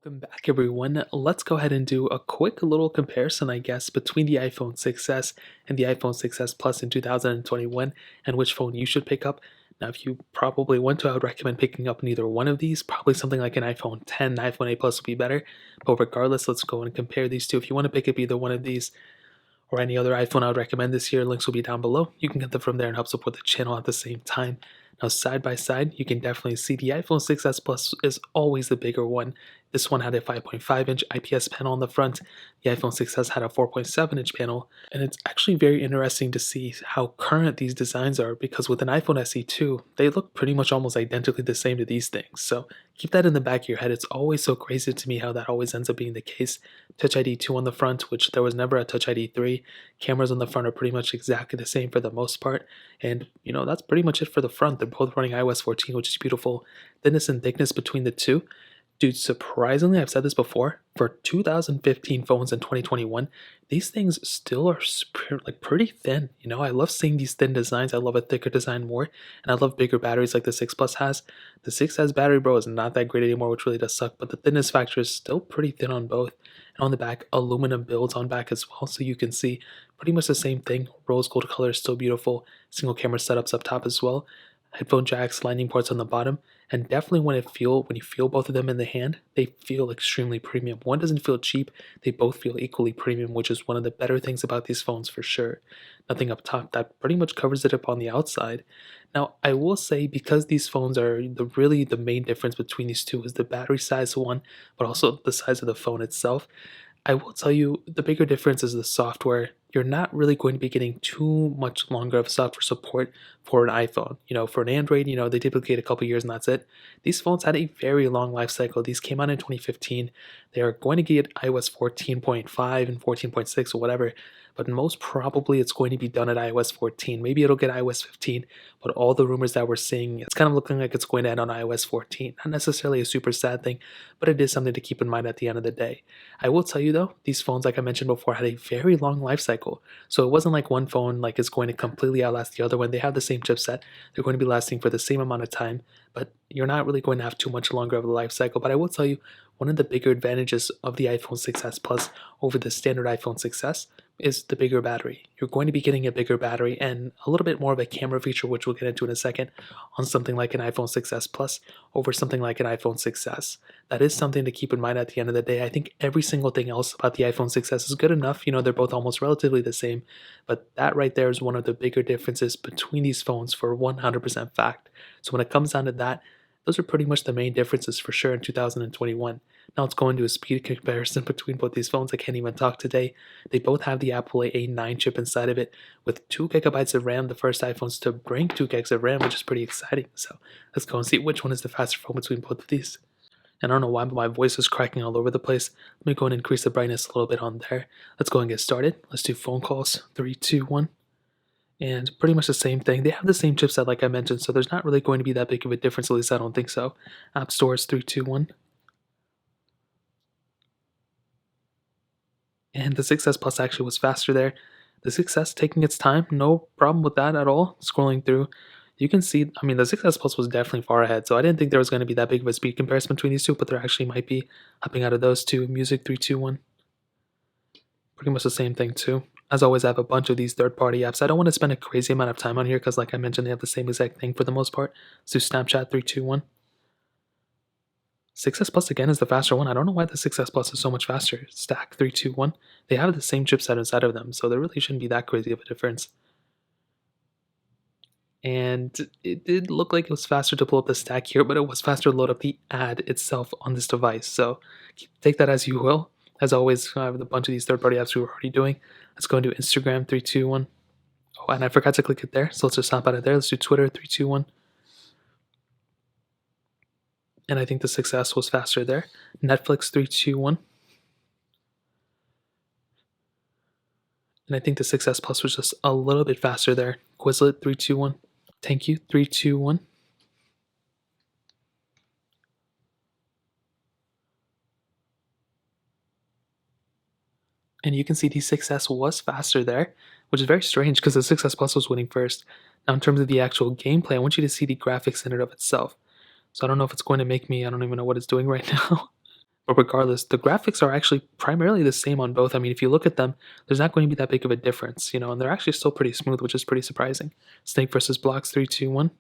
Welcome back, everyone. Let's go ahead and do a quick little comparison, I guess, between the iPhone 6s and the iPhone 6s Plus in 2021 and which phone you should pick up. Now, if you probably want to, I would recommend picking up neither one of these. Probably something like an iPhone 10, iPhone 8 Plus would be better. But regardless, let's go and compare these two. If you want to pick up either one of these, or any other iPhone I would recommend this year, links will be down below. You can get them from there and help support the channel at the same time. Now, side by side, you can definitely see the iPhone 6s Plus is always the bigger one. This one had a 5.5-inch IPS panel on the front. The iPhone 6s had a 4.7-inch panel, and it's actually very interesting to see how current these designs are because with an iPhone SE 2, they look pretty much almost identically the same to these things. So keep that in the back of your head. It's always so crazy to me how that always ends up being the case. Touch ID 2 on the front, which there was never a Touch ID 3. Cameras on the front are pretty much exactly the same for the most part. And, that's pretty much it for the front. They're both running iOS 14, which is beautiful. Thickness and thickness between the two. Dude, surprisingly, I've said this before, for 2015 phones in 2021, these things still are pretty thin. I love seeing these thin designs. I love a thicker design more, and I love bigger batteries like the 6 Plus has. The 6S battery, bro, is not that great anymore, which really does suck, but the thinness factor is still pretty thin on both. And on the back, aluminum builds on back as well, so you can see pretty much the same thing. Rose gold color is still beautiful. Single camera setups up top as well. Headphone jacks, lightning ports on the bottom, and definitely when you feel both of them in the hand, they feel extremely premium. One doesn't feel cheap, they both feel equally premium, which is one of the better things about these phones for sure. Nothing up top, that pretty much covers it up on the outside. Now, I will say because these phones are the main difference between these two is the battery size one, but also the size of the phone itself. I will tell you the bigger difference is the software. You're not really going to be getting too much longer of software support for an iPhone. For an Android, they typically get a couple years and that's it. These phones had a very long life cycle. These came out in 2015. They are going to get iOS 14.5 and 14.6 or whatever, but most probably it's going to be done at iOS 14. Maybe it'll get iOS 15, but all the rumors that we're seeing, it's kind of looking like it's going to end on iOS 14. Not necessarily a super sad thing, but it is something to keep in mind at the end of the day. I will tell you though, these phones, like I mentioned before, had a very long life cycle. So it wasn't like one phone is going to completely outlast the other one. They have the same chipset. They're going to be lasting for the same amount of time, but you're not really going to have too much longer of a life cycle. But I will tell you, one of the bigger advantages of the iPhone 6s Plus over the standard iPhone 6s is the bigger battery. You're going to be getting a bigger battery and a little bit more of a camera feature, which we'll get into in a second, on something like an iPhone 6s Plus over something like an iPhone 6s. That is something to keep in mind at the end of the day. I think every single thing else about the iPhone 6s is good enough. They're both almost relatively the same, but that right there is one of the bigger differences between these phones for 100% fact. So when it comes down to that, those are pretty much the main differences for sure in 2021. Now let's go into a speed comparison between both these phones. I can't even talk today. They both have the Apple A9 chip inside of it with 2 gigabytes of RAM. The first iPhones to bring 2 gigs of RAM, which is pretty exciting. So let's go and see which one is the faster phone between both of these. And I don't know why, but my voice is cracking all over the place. Let me go and increase the brightness a little bit on there. Let's go and get started. Let's do phone calls. 3, 2, 1. And pretty much the same thing. They have the same chipset like I mentioned, so there's not really going to be that big of a difference, at least I don't think so. App stores 3, 2, 1. And the 6S Plus actually was faster there. The 6S taking its time, no problem with that at all. Scrolling through, you can see, the 6S Plus was definitely far ahead, so I didn't think there was going to be that big of a speed comparison between these two, but there actually might be. Hopping out of those two, music 3, 2, 1. Pretty much the same thing too. As always, I have a bunch of these third-party apps. I don't want to spend a crazy amount of time on here because, like I mentioned, they have the same exact thing for the most part. Let's do Snapchat 3, 2, 1. 6S Plus again is the faster one. I don't know why the 6S Plus is so much faster. Stack 3, 2, 1. They have the same chipset inside of them, so there really shouldn't be that crazy of a difference. And it did look like it was faster to pull up the stack here, but it was faster to load up the ad itself on this device. So take that as you will. As always, I have a bunch of these third-party apps we were already doing. Let's go into Instagram 3, 2, 1. Oh, and I forgot to click it there, so let's just hop out of there. Let's do Twitter 3, 2, 1. And I think the 6S was faster there. Netflix 3, 2, 1. And I think the 6S Plus was just a little bit faster there. Quizlet 3, 2, 1. Thank you 3, 2, 1. And you can see the 6S was faster there, which is very strange because the 6S Plus was winning first. Now in terms of the actual gameplay, I want you to see the graphics in and of itself. So I don't know if it's going to make me, I don't even know what it's doing right now. But regardless, the graphics are actually primarily the same on both. I mean, if you look at them, there's not going to be that big of a difference, and they're actually still pretty smooth, which is pretty surprising. Snake versus blocks, 3, 2, 1.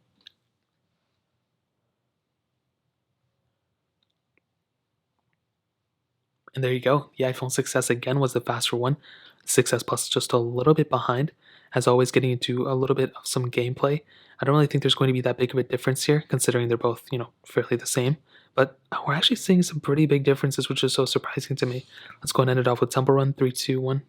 And there you go. The iPhone 6s again was the faster one. 6s Plus just a little bit behind. As always, getting into a little bit of some gameplay. I don't really think there's going to be that big of a difference here, considering they're both, fairly the same. But we're actually seeing some pretty big differences, which is so surprising to me. Let's go and end it off with Temple Run, 3, 2, 1.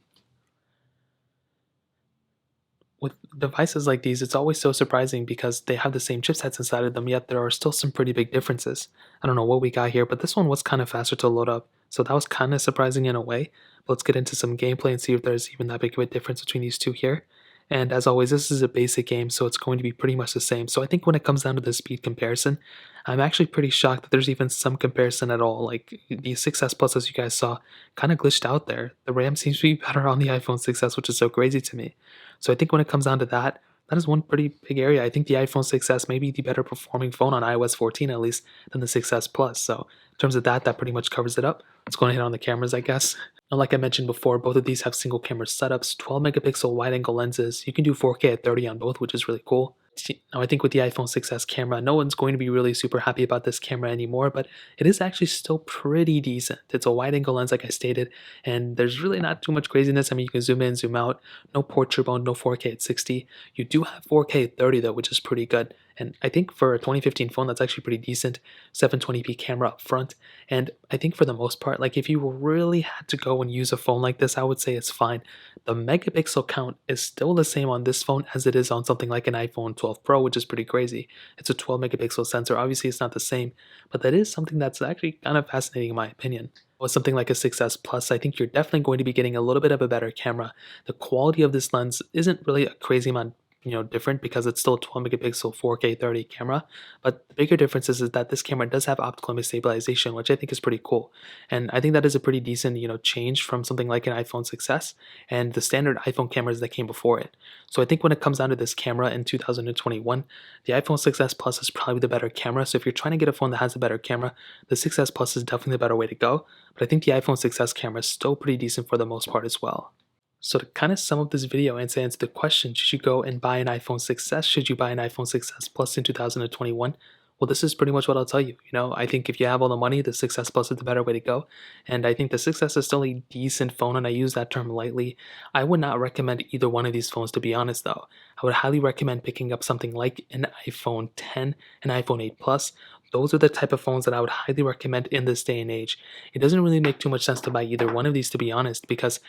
With devices like these, it's always so surprising because they have the same chipsets inside of them, yet there are still some pretty big differences. I don't know what we got here, but this one was kind of faster to load up, so that was kind of surprising in a way. But let's get into some gameplay and see if there's even that big of a difference between these two here. And as always, this is a basic game, so it's going to be pretty much the same. So I think when it comes down to the speed comparison, I'm actually pretty shocked that there's even some comparison at all. Like the 6S Plus, as you guys saw, kind of glitched out there. The RAM seems to be better on the iPhone 6S, which is so crazy to me. So I think when it comes down to that, that is one pretty big area. I think the iPhone 6s may be the better performing phone on iOS 14 at least than the 6s Plus. So in terms of that, that pretty much covers it up. Let's go and hit on the cameras, I guess. And like I mentioned before, both of these have single camera setups, 12 megapixel wide angle lenses. You can do 4K at 30 on both, which is really cool. Now, I think with the iPhone 6s camera, no one's going to be really super happy about this camera anymore, but it is actually still pretty decent. It's a wide angle lens, like I stated, and there's really not too much craziness. I mean, you can zoom in, zoom out, no portrait mode, no 4K at 60. You do have 4K at 30 though, which is pretty good. And I think for a 2015 phone, that's actually pretty decent. 720p camera up front. And I think for the most part, like if you really had to go and use a phone like this, I would say it's fine. The megapixel count is still the same on this phone as it is on something like an iPhone 12 Pro, which is pretty crazy. It's a 12 megapixel sensor. Obviously, it's not the same, but that is something that's actually kind of fascinating in my opinion. With something like a 6S Plus, I think you're definitely going to be getting a little bit of a better camera. The quality of this lens isn't really a crazy amount different because it's still a 12 megapixel 4K 30 camera. But the bigger difference is that this camera does have optical image stabilization, which I think is pretty cool. And I think that is a pretty decent, change from something like an iPhone 6s and the standard iPhone cameras that came before it. So I think when it comes down to this camera in 2021, the iPhone 6s Plus is probably the better camera. So if you're trying to get a phone that has a better camera, the 6s Plus is definitely the better way to go. But I think the iPhone 6s camera is still pretty decent for the most part as well. So to kind of sum up this video and to answer the question, should you go and buy an iPhone 6s? Should you buy an iPhone 6s Plus in 2021? Well, this is pretty much what I'll tell you. I think if you have all the money, the 6s Plus is the better way to go. And I think the 6s is still a decent phone, and I use that term lightly. I would not recommend either one of these phones, to be honest, though. I would highly recommend picking up something like an iPhone 10, an iPhone 8 Plus. Those are the type of phones that I would highly recommend in this day and age. It doesn't really make too much sense to buy either one of these, to be honest, because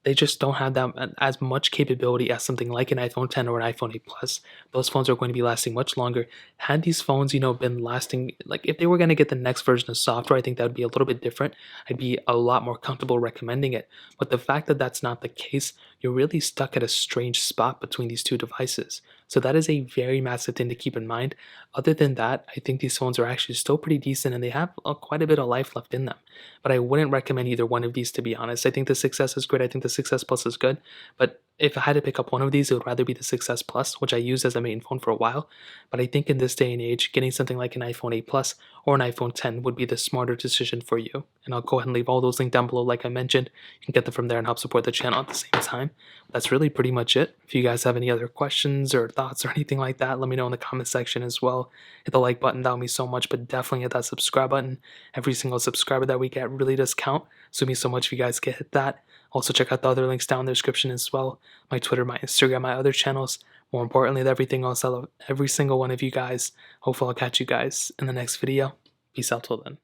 they just don't have that as much capability as something like an iPhone 10 or an iPhone 8 Plus. Those phones are going to be lasting much longer. Had these phones, been lasting, like if they were going to get the next version of software, I think that would be a little bit different. I'd be a lot more comfortable recommending it. But the fact that that's not the case, you're really stuck at a strange spot between these two devices. So that is a very massive thing to keep in mind. Other than that, I think these phones are actually still pretty decent and they have quite a bit of life left in them. But I wouldn't recommend either one of these, to be honest. I think the 6S is great. I think the 6S Plus is good. But if I had to pick up one of these, it would rather be the 6S Plus, which I used as a main phone for a while. But I think in this day and age, getting something like an iPhone 8 Plus or an iPhone 10 would be the smarter decision for you. And I'll go ahead and leave all those links down below like I mentioned. You can get them from there and help support the channel at the same time. That's really pretty much it. If you guys have any other questions or thoughts or anything like that, let me know in the comment section as well. Hit the like button, that would mean so much, but definitely hit that subscribe button. Every single subscriber that we get really does count, so it means so much if you guys can hit that. Also check out the other links down in the description as well. My Twitter, my Instagram, my other channels. More importantly than everything else, I love every single one of you guys. Hopefully I'll catch you guys in the next video. Peace out till then.